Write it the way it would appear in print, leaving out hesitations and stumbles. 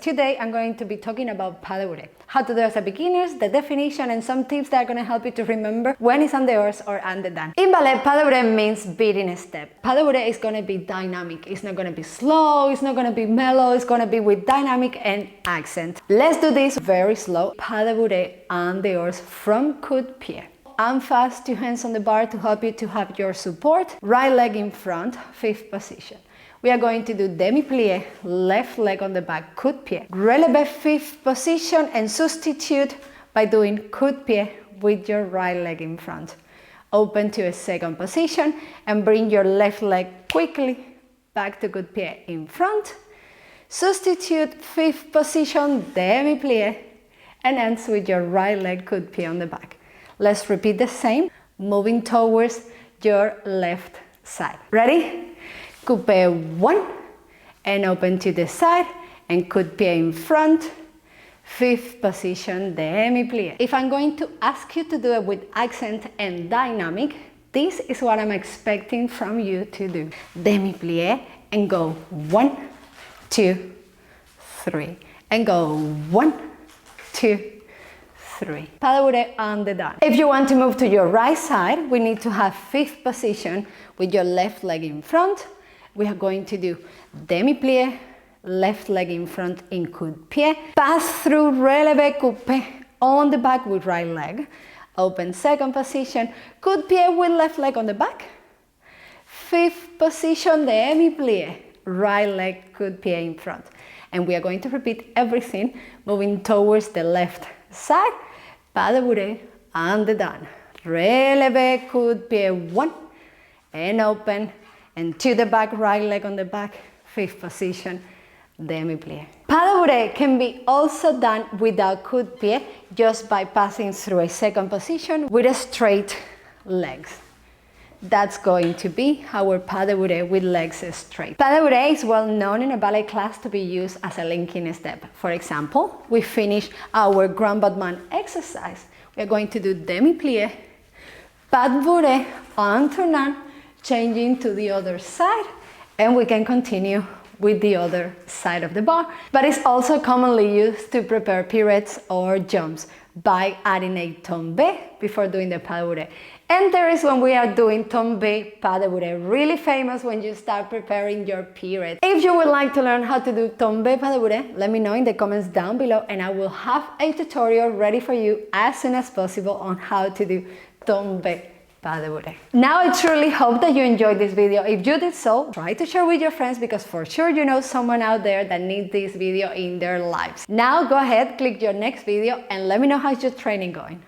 Today I'm going to be talking about pas de bourree, how to do as a beginner, the definition, and some tips that are going to help you to remember when it's on dehors or on dedans. In ballet, pas de bourree means beating a step. Pas de bourree is going to be dynamic. It's not going to be slow, it's not going to be mellow, it's going to be with dynamic and accent. Let's do this very slow. Pas de bourree on dehors from coud pied. And fast, 2 hands on the bar to help you to have your support. Right leg in front, 5th position. We are going to do demi-plie, left leg on the back, coud pied. Releve 5th position and substitute by doing coud pied with your right leg in front. Open to a 2nd position and bring your left leg quickly back to coud pied in front. Substitute 5th position, demi-plie, and ends with your right leg coud pied on the back. Let's repeat the same, moving towards your left side. Ready? Coupe 1 and open to the side and coud pied in front, 5th position, demi-plie. If I'm going to ask you to do it with accent and dynamic, this is what I'm expecting from you to do. Demi-plie and go 1, 2, 3 and go 1, 2, 3. Pas de bourree on dedans. If you want to move to your right side, we need to have 5th position with your left leg in front. We are going to do demi-plie, left leg in front in coud pied, pass through releve coupe on the back with right leg, open 2nd position, coud pied with left leg on the back, 5th position, demi-plie, right leg coud pied in front. And we are going to repeat everything moving towards the left side. Pas de bourree on dedans. Releve coud pied 1 and open and to the back, right leg on the back, 5th position, demi-plie. Pas de bourree can be also done without coud pied, just by passing through a 2nd position with a straight legs. That's going to be our pas de bourree with legs straight. Pas de bourree is well known in a ballet class to be used as a linking step. For example, we finish our grand battement exercise. We are going to do demi-plie, pas de bourree en tournant, changing to the other side, and we can continue with the other side of the bar. But it's also commonly used to prepare pirouettes or jumps by adding a tombe before doing the pas de bourree. And there is when we are doing tombe pas de bourree, really famous when you start preparing your pirouette. If you would like to learn how to do tombe pas de bourree, let me know in the comments down below and I will have a tutorial ready for you as soon as possible on how to do tombe pas de bourree. Now I truly hope that you enjoyed this video. If you did so, try to share with your friends because for sure you know someone out there that needs this video in their lives. Now go ahead, click your next video and let me know how's your training going.